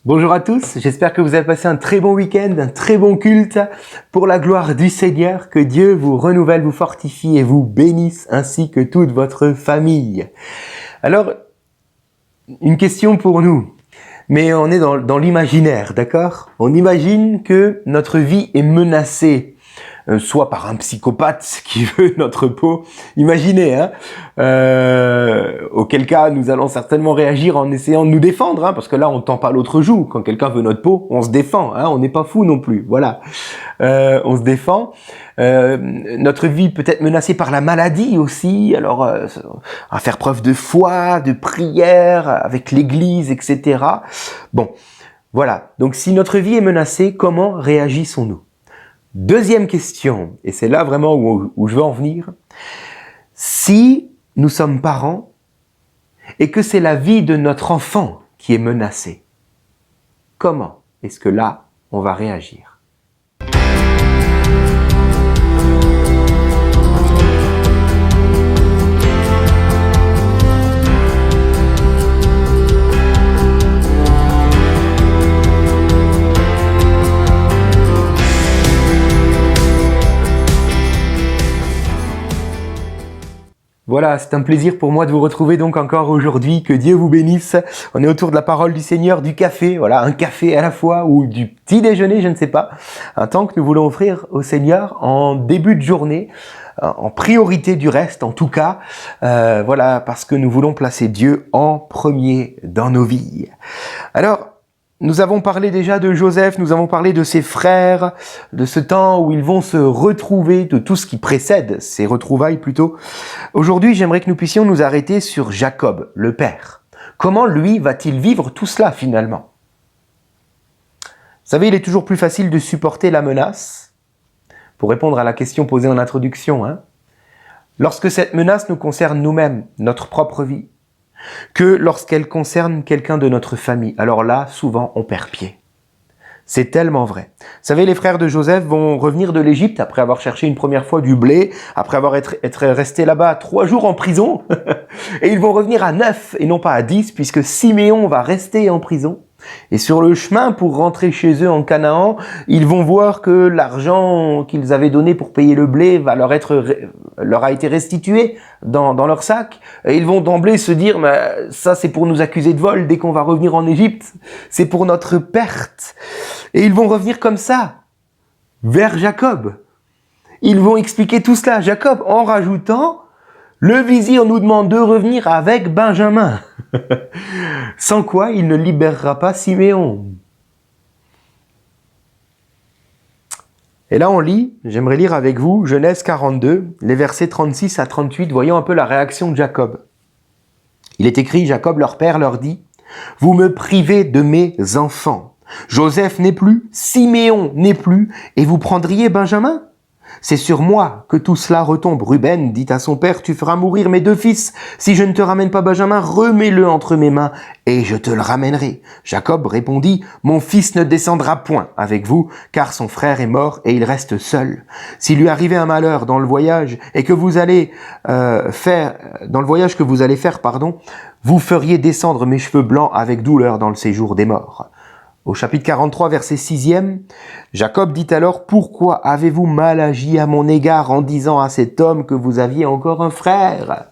Bonjour à tous, j'espère que vous avez passé un très bon week-end, un très bon culte pour la gloire du Seigneur, que Dieu vous renouvelle, vous fortifie et vous bénisse ainsi que toute votre famille. Alors, une question pour nous, mais on est dans l'imaginaire, d'accord? On imagine que notre vie est menacée, soit par un psychopathe qui veut notre peau, imaginez, hein, auquel cas nous allons certainement réagir en essayant de nous défendre, hein, parce que là on ne tend pas l'autre joue, quand quelqu'un veut notre peau, on se défend, hein, on n'est pas fou non plus, voilà, on se défend. Notre vie peut être menacée par la maladie aussi, alors à faire preuve de foi, de prière, avec l'église, etc. Bon, voilà, donc si notre vie est menacée, comment réagissons-nous ? Deuxième question, et c'est là vraiment où je veux en venir. Si nous sommes parents et que c'est la vie de notre enfant qui est menacée, comment est-ce que là, on va réagir ? Voilà, c'est un plaisir pour moi de vous retrouver donc encore aujourd'hui, que Dieu vous bénisse. On est autour de la parole du Seigneur, du café, voilà, un café à la fois ou du petit déjeuner, je ne sais pas. Un temps que nous voulons offrir au Seigneur en début de journée, en priorité du reste en tout cas, voilà, parce que nous voulons placer Dieu en premier dans nos vies. Alors, nous avons parlé déjà de Joseph, nous avons parlé de ses frères, de ce temps où ils vont se retrouver, de tout ce qui précède ces retrouvailles plutôt. Aujourd'hui, j'aimerais que nous puissions nous arrêter sur Jacob, le père. Comment lui va-t-il vivre tout cela finalement ? Vous savez, il est toujours plus facile de supporter la menace, pour répondre à la question posée en introduction, hein, lorsque cette menace nous concerne nous-mêmes, notre propre vie, que lorsqu'elle concerne quelqu'un de notre famille. Alors là, souvent, on perd pied. C'est tellement vrai. Vous savez, les frères de Joseph vont revenir de l'Égypte après avoir cherché une première fois du blé, après avoir être resté là-bas 3 jours en prison, et ils vont revenir à 9 et non pas à 10, puisque Siméon va rester en prison. Et sur le chemin pour rentrer chez eux en Canaan, ils vont voir que l'argent qu'ils avaient donné pour payer le blé leur a été restitué dans leur sac. Et ils vont d'emblée se dire, mais ça c'est pour nous accuser de vol dès qu'on va revenir en Égypte. C'est pour notre perte. Et ils vont revenir comme ça, vers Jacob. Ils vont expliquer tout cela à Jacob en rajoutant, le vizir nous demande de revenir avec Benjamin. Sans quoi il ne libérera pas Siméon. Et là on lit, j'aimerais lire avec vous, Genèse 42, les versets 36 à 38, voyons un peu la réaction de Jacob. Il est écrit, Jacob leur père leur dit, « Vous me privez de mes enfants. Joseph n'est plus, Siméon n'est plus, et vous prendriez Benjamin ? C'est sur moi que tout cela retombe. Ruben dit à son père, tu feras mourir mes 2 fils. Si je ne te ramène pas Benjamin, remets-le entre mes mains et je te le ramènerai. Jacob répondit, mon fils ne descendra point avec vous, car son frère est mort et il reste seul. S'il lui arrivait un malheur dans le voyage et que vous allez faire, vous feriez descendre mes cheveux blancs avec douleur dans le séjour des morts. Au chapitre 43, verset 6e, Jacob dit alors, « Pourquoi avez-vous mal agi à mon égard en disant à cet homme que vous aviez encore un frère ?»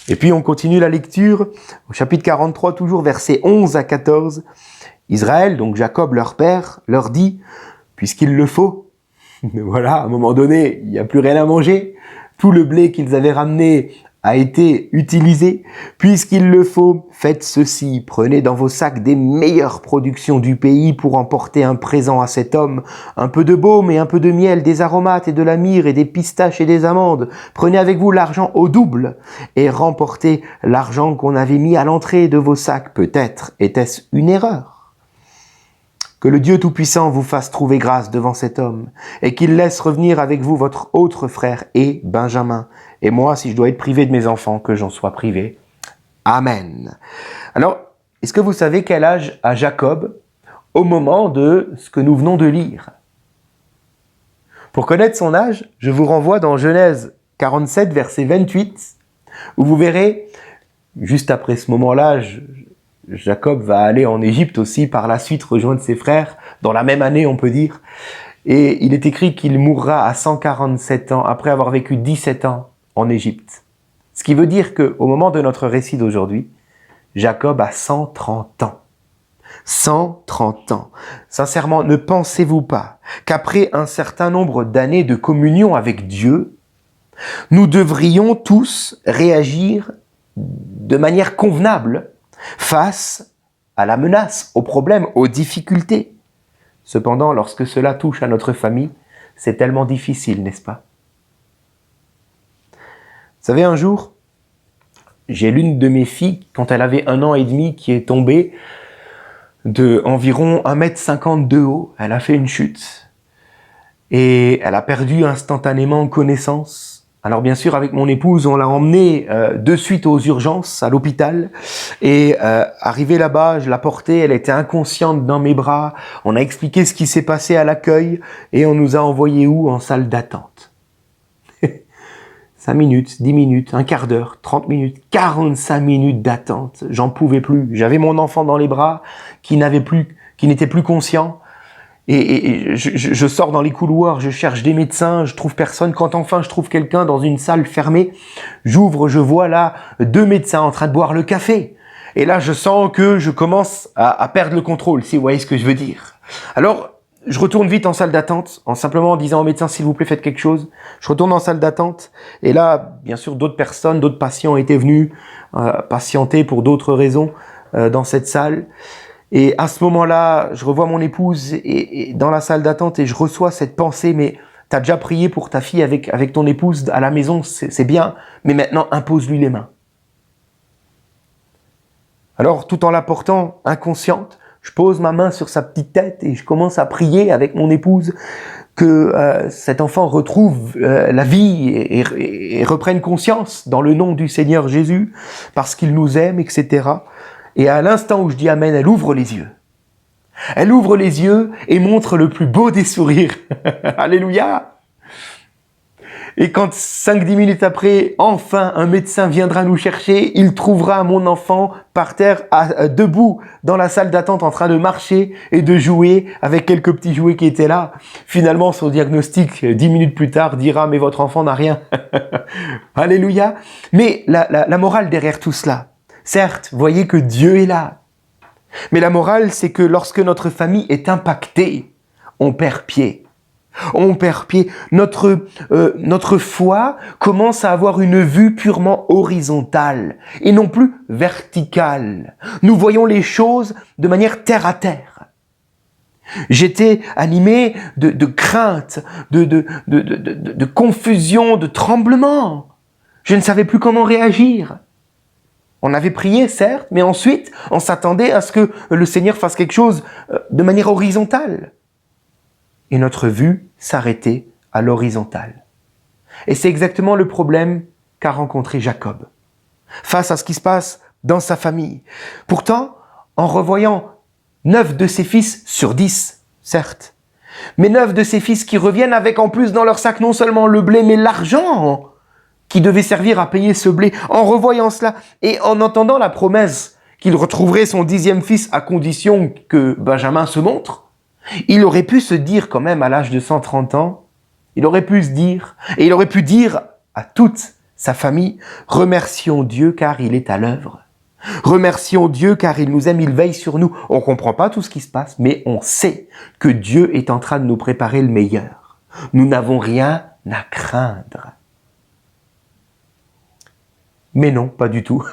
Et puis on continue la lecture, au chapitre 43, toujours verset 11 à 14, Israël, donc Jacob leur père, leur dit, « Puisqu'il le faut, voilà, à un moment donné, il n'y a plus rien à manger, tout le blé qu'ils avaient ramené a été utilisé. Puisqu'il le faut, faites ceci, prenez dans vos sacs des meilleures productions du pays pour emporter un présent à cet homme, un peu de baume et un peu de miel, des aromates et de la myrrhe et des pistaches et des amandes. Prenez avec vous l'argent au double et remportez l'argent qu'on avait mis à l'entrée de vos sacs. Peut-être était-ce une erreur. Que le Dieu Tout-Puissant vous fasse trouver grâce devant cet homme, et qu'il laisse revenir avec vous votre autre frère et Benjamin. Et moi, si je dois être privé de mes enfants, que j'en sois privé. Amen. Alors, est-ce que vous savez quel âge a Jacob au moment de ce que nous venons de lire ? Pour connaître son âge, je vous renvoie dans Genèse 47, verset 28, où vous verrez, juste après ce moment-là, Jacob va aller en Égypte aussi, par la suite rejoindre ses frères, dans la même année on peut dire. Et il est écrit qu'il mourra à 147 ans, après avoir vécu 17 ans en Égypte. Ce qui veut dire qu'au moment de notre récit d'aujourd'hui, Jacob a 130 ans. 130 ans. Sincèrement, ne pensez-vous pas qu'après un certain nombre d'années de communion avec Dieu, nous devrions tous réagir de manière convenable face à la menace, aux problèmes, aux difficultés. Cependant, lorsque cela touche à notre famille, c'est tellement difficile, n'est-ce pas? Vous savez, un jour, j'ai l'une de mes filles, quand elle avait 1 an et demi, qui est tombée de environ 1,50 m de haut. Elle a fait une chute et elle a perdu instantanément connaissance. Alors bien sûr, avec mon épouse, on l'a emmenée de suite aux urgences, à l'hôpital. Et arrivée là-bas, je la portais, elle était inconsciente dans mes bras. On a expliqué ce qui s'est passé à l'accueil et on nous a envoyés où? En salle d'attente. 5 minutes, 10 minutes, un quart d'heure, 30 minutes, 45 minutes d'attente. J'en pouvais plus. J'avais mon enfant dans les bras qui n'était plus conscient. Et je sors dans les couloirs, je cherche des médecins, je trouve personne. Quand enfin je trouve quelqu'un dans une salle fermée, j'ouvre, je vois là 2 médecins en train de boire le café. Et là, je sens que je commence à perdre le contrôle, si vous voyez ce que je veux dire. Alors, je retourne vite en salle d'attente, en disant au médecin, s'il vous plaît, faites quelque chose. Je retourne en salle d'attente. Et là, bien sûr, d'autres personnes, d'autres patients étaient venus patienter pour d'autres raisons dans cette salle. Et à ce moment-là, je revois mon épouse et dans la salle d'attente et je reçois cette pensée, mais t'as déjà prié pour ta fille avec ton épouse à la maison, c'est bien, mais maintenant impose-lui les mains. Alors, tout en la portant inconsciente, je pose ma main sur sa petite tête et je commence à prier avec mon épouse que cet enfant retrouve la vie et reprenne conscience dans le nom du Seigneur Jésus, parce qu'il nous aime, etc. Et à l'instant où je dis Amen, elle ouvre les yeux. Elle ouvre les yeux et montre le plus beau des sourires. Alléluia! Et quand 5-10 minutes après, enfin, un médecin viendra nous chercher, il trouvera mon enfant par terre, debout, dans la salle d'attente, en train de marcher et de jouer avec quelques petits jouets qui étaient là. Finalement, son diagnostic, 10 minutes plus tard, dira « Mais votre enfant n'a rien. » Alléluia! Mais la morale derrière tout cela, certes, voyez que Dieu est là. Mais la morale, c'est que lorsque notre famille est impactée, on perd pied. On perd pied. Notre foi commence à avoir une vue purement horizontale et non plus verticale. Nous voyons les choses de manière terre à terre. J'étais animé de crainte, de confusion, de tremblement. Je ne savais plus comment réagir. On avait prié, certes, mais ensuite, on s'attendait à ce que le Seigneur fasse quelque chose de manière horizontale. Et notre vue s'arrêtait à l'horizontale. Et c'est exactement le problème qu'a rencontré Jacob face à ce qui se passe dans sa famille. Pourtant, en revoyant 9 de ses fils sur 10, certes, mais 9 de ses fils qui reviennent avec en plus dans leur sac non seulement le blé, mais l'argent qui devait servir à payer ce blé, en revoyant cela et en entendant la promesse qu'il retrouverait son 10e fils à condition que Benjamin se montre, il aurait pu se dire quand même à l'âge de 130 ans, il aurait pu se dire, et il aurait pu dire à toute sa famille, remercions Dieu car il est à l'œuvre. Remercions Dieu car il nous aime, il veille sur nous. On ne comprend pas tout ce qui se passe, mais on sait que Dieu est en train de nous préparer le meilleur. Nous n'avons rien à craindre. Mais non, pas du tout.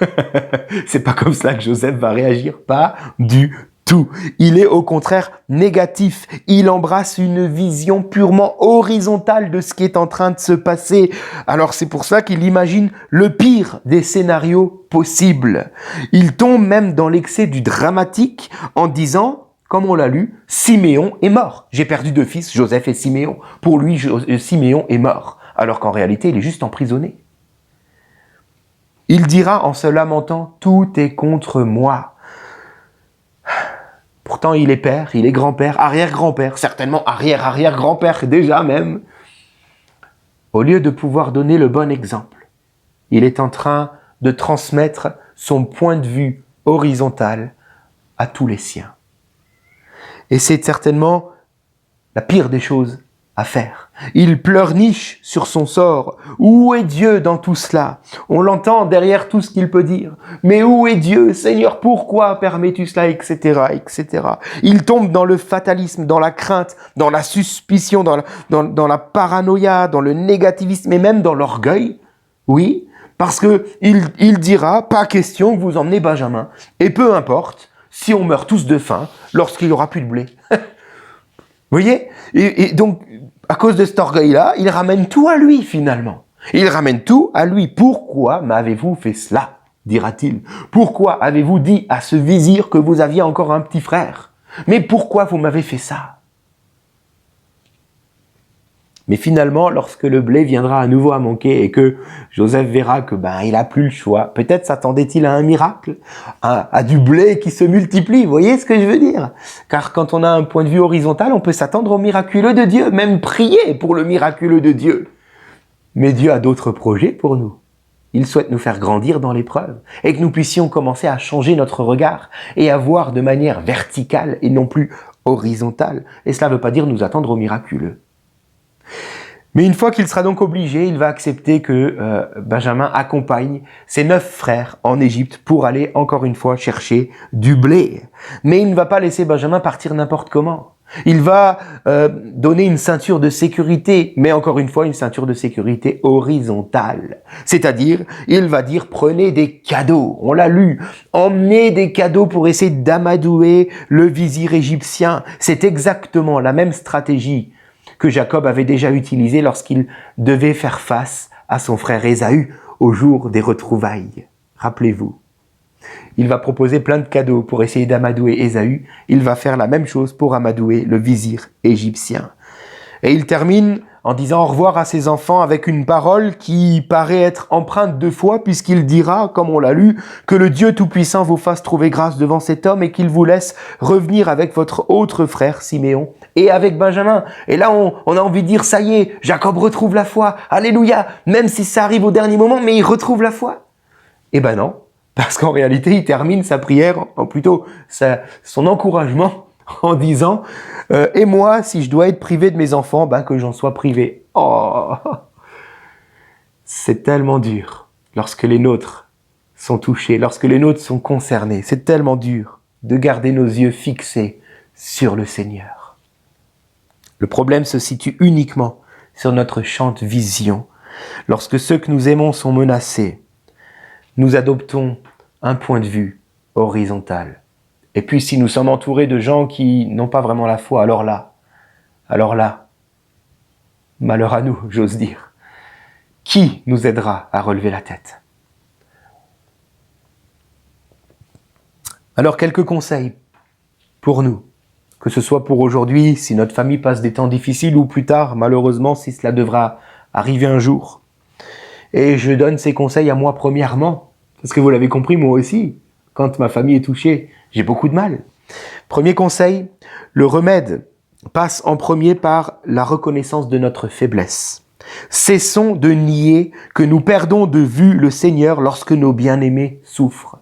C'est pas comme ça que Joseph va réagir, pas du tout. Il est au contraire négatif. Il embrasse une vision purement horizontale de ce qui est en train de se passer. Alors c'est pour ça qu'il imagine le pire des scénarios possibles. Il tombe même dans l'excès du dramatique en disant, comme on l'a lu, Siméon est mort. J'ai perdu 2 fils, Joseph et Siméon. Pour lui, Siméon est mort. Alors qu'en réalité, il est juste emprisonné. Il dira en se lamentant, tout est contre moi. Pourtant, il est père, il est grand-père, arrière-grand-père, certainement arrière-arrière-grand-père déjà même. Au lieu de pouvoir donner le bon exemple, il est en train de transmettre son point de vue horizontal à tous les siens. Et c'est certainement la pire des choses à faire. Il pleurniche sur son sort. Où est Dieu dans tout cela? On l'entend derrière tout ce qu'il peut dire. Mais où est Dieu? Seigneur, pourquoi permets-tu cela? Etc., etc. Il tombe dans le fatalisme, dans la crainte, dans la suspicion, dans la paranoïa, dans le négativisme et même dans l'orgueil. Oui, parce que il dira, pas question que vous emmenez Benjamin. Et peu importe si on meurt tous de faim lorsqu'il n'y aura plus de blé. Vous voyez? Et donc, à cause de cet orgueil-là, il ramène tout à lui, finalement. Il ramène tout à lui. Pourquoi m'avez-vous fait cela? Dira-t-il. Pourquoi avez-vous dit à ce vizir que vous aviez encore un petit frère? Mais pourquoi vous m'avez fait ça? Mais finalement, lorsque le blé viendra à nouveau à manquer et que Joseph verra que il a plus le choix, peut-être s'attendait-il à un miracle, à du blé qui se multiplie. Vous voyez ce que je veux dire? Car quand on a un point de vue horizontal, on peut s'attendre au miraculeux de Dieu, même prier pour le miraculeux de Dieu. Mais Dieu a d'autres projets pour nous. Il souhaite nous faire grandir dans l'épreuve et que nous puissions commencer à changer notre regard et à voir de manière verticale et non plus horizontale. Et cela ne veut pas dire nous attendre au miraculeux. Mais une fois qu'il sera donc obligé, il va accepter que Benjamin accompagne ses 9 frères en Égypte pour aller encore une fois chercher du blé. Mais il ne va pas laisser Benjamin partir n'importe comment. Il va donner une ceinture de sécurité, mais encore une fois une ceinture de sécurité horizontale. C'est-à-dire, il va dire prenez des cadeaux, on l'a lu, emmenez des cadeaux pour essayer d'amadouer le vizir égyptien. C'est exactement la même stratégie que Jacob avait déjà utilisé lorsqu'il devait faire face à son frère Ésaü au jour des retrouvailles. Rappelez-vous. Il va proposer plein de cadeaux pour essayer d'amadouer Ésaü. Il va faire la même chose pour amadouer le vizir égyptien. Et il termine en disant au revoir à ses enfants avec une parole qui paraît être empreinte de foi puisqu'il dira, comme on l'a lu, que le Dieu Tout-Puissant vous fasse trouver grâce devant cet homme et qu'il vous laisse revenir avec votre autre frère Siméon et avec Benjamin. Et là, on a envie de dire, ça y est, Jacob retrouve la foi. Alléluia, même si ça arrive au dernier moment, mais il retrouve la foi. Eh ben non, parce qu'en réalité, il termine sa prière, ou plutôt son encouragement, en disant et moi, si je dois être privé de mes enfants, que j'en sois privé. Oh, c'est tellement dur lorsque les nôtres sont touchés, lorsque les nôtres sont concernés. C'est tellement dur de garder nos yeux fixés sur le Seigneur. Le problème se situe uniquement sur notre champ de vision. Lorsque ceux que nous aimons sont menacés, nous adoptons un point de vue horizontal. Et puis si nous sommes entourés de gens qui n'ont pas vraiment la foi, alors là, malheur à nous, j'ose dire. Qui nous aidera à relever la tête? Alors quelques conseils pour nous, que ce soit pour aujourd'hui, si notre famille passe des temps difficiles, ou plus tard, malheureusement, si cela devra arriver un jour. Et je donne ces conseils à moi premièrement, parce que vous l'avez compris, moi aussi, quand ma famille est touchée, j'ai beaucoup de mal. Premier conseil, le remède passe en premier par la reconnaissance de notre faiblesse. Cessons de nier que nous perdons de vue le Seigneur lorsque nos bien-aimés souffrent.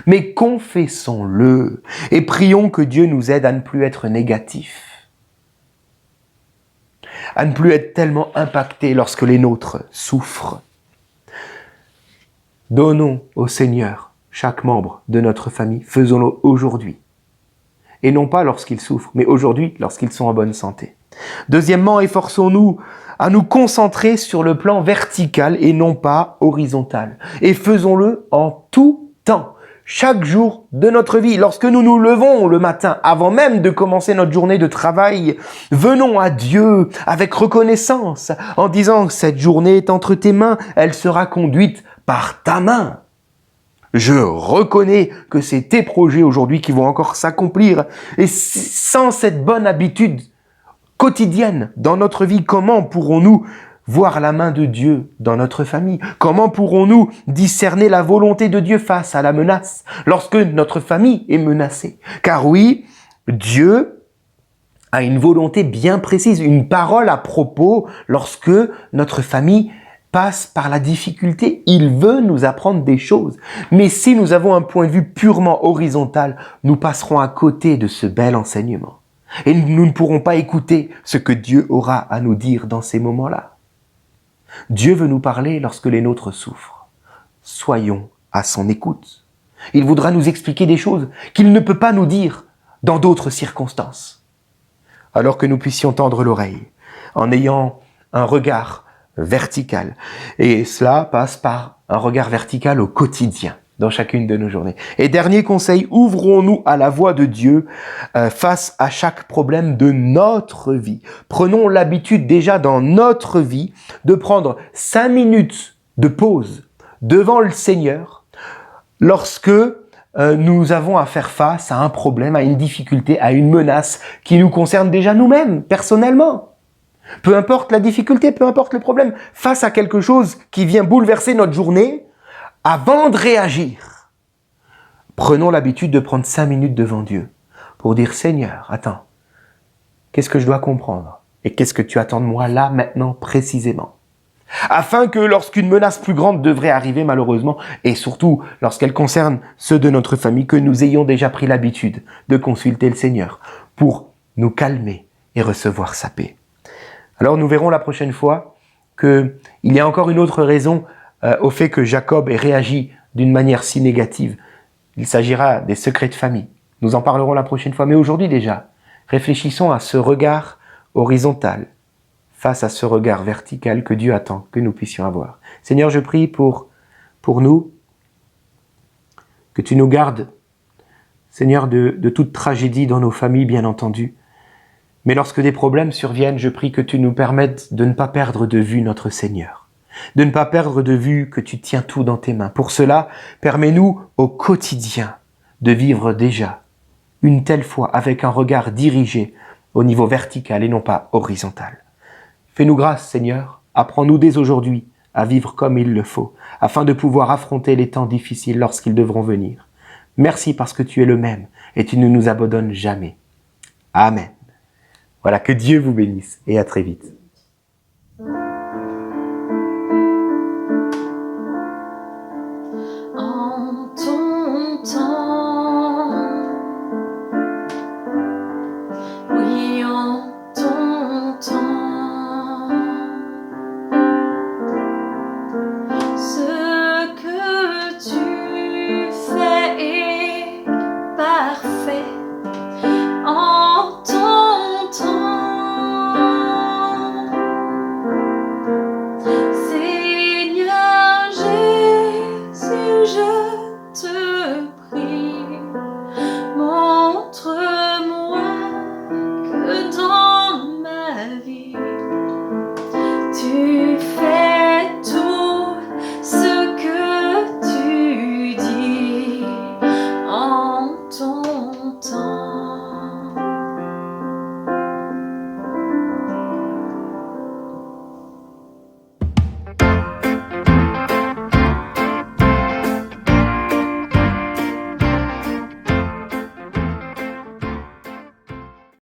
Mais confessons-le et prions que Dieu nous aide à ne plus être négatifs, à ne plus être tellement impactés lorsque les nôtres souffrent. Donnons au Seigneur chaque membre de notre famille, faisons-le aujourd'hui. Et non pas lorsqu'ils souffrent, mais aujourd'hui lorsqu'ils sont en bonne santé. Deuxièmement, efforçons-nous à nous concentrer sur le plan vertical et non pas horizontal. Et faisons-le en tout temps, chaque jour de notre vie. Lorsque nous nous levons le matin, avant même de commencer notre journée de travail, venons à Dieu avec reconnaissance en disant « Cette journée est entre tes mains, elle sera conduite par ta main ». Je reconnais que c'est tes projets aujourd'hui qui vont encore s'accomplir. Et sans cette bonne habitude quotidienne dans notre vie, comment pourrons-nous voir la main de Dieu dans notre famille? Comment pourrons-nous discerner la volonté de Dieu face à la menace lorsque notre famille est menacée? Car oui, Dieu a une volonté bien précise, une parole à propos lorsque notre famille passe par la difficulté. Il veut nous apprendre des choses. Mais si nous avons un point de vue purement horizontal, nous passerons à côté de ce bel enseignement. Et nous ne pourrons pas écouter ce que Dieu aura à nous dire dans ces moments-là. Dieu veut nous parler lorsque les nôtres souffrent. Soyons à son écoute. Il voudra nous expliquer des choses qu'il ne peut pas nous dire dans d'autres circonstances. Alors que nous puissions tendre l'oreille en ayant un regard vertical. Et cela passe par un regard vertical au quotidien, dans chacune de nos journées. Et dernier conseil, ouvrons-nous à la voix de Dieu face à chaque problème de notre vie. Prenons l'habitude déjà dans notre vie de prendre 5 minutes de pause devant le Seigneur lorsque nous avons à faire face à un problème, à une difficulté, à une menace qui nous concerne déjà nous-mêmes, personnellement. Peu importe la difficulté, peu importe le problème, face à quelque chose qui vient bouleverser notre journée, avant de réagir, prenons l'habitude de prendre 5 minutes devant Dieu pour dire « Seigneur, attends, qu'est-ce que je dois comprendre et qu'est-ce que tu attends de moi là, maintenant, précisément ?» Afin que lorsqu'une menace plus grande devrait arriver malheureusement, et surtout lorsqu'elle concerne ceux de notre famille, que nous ayons déjà pris l'habitude de consulter le Seigneur pour nous calmer et recevoir sa paix. Alors nous verrons la prochaine fois qu'il y a encore une autre raison au fait que Jacob ait réagi d'une manière si négative. Il s'agira des secrets de famille. Nous en parlerons la prochaine fois, mais aujourd'hui déjà, réfléchissons à ce regard horizontal face à ce regard vertical que Dieu attend que nous puissions avoir. Seigneur, je prie pour nous, que tu nous gardes, Seigneur, de toute tragédie dans nos familles, bien entendu. Mais lorsque des problèmes surviennent, je prie que tu nous permettes de ne pas perdre de vue notre Seigneur, de ne pas perdre de vue que tu tiens tout dans tes mains. Pour cela, permets-nous au quotidien de vivre déjà une telle foi avec un regard dirigé au niveau vertical et non pas horizontal. Fais-nous grâce, Seigneur, apprends-nous dès aujourd'hui à vivre comme il le faut, afin de pouvoir affronter les temps difficiles lorsqu'ils devront venir. Merci parce que tu es le même et tu ne nous abandonnes jamais. Amen. Voilà, que Dieu vous bénisse et à très vite.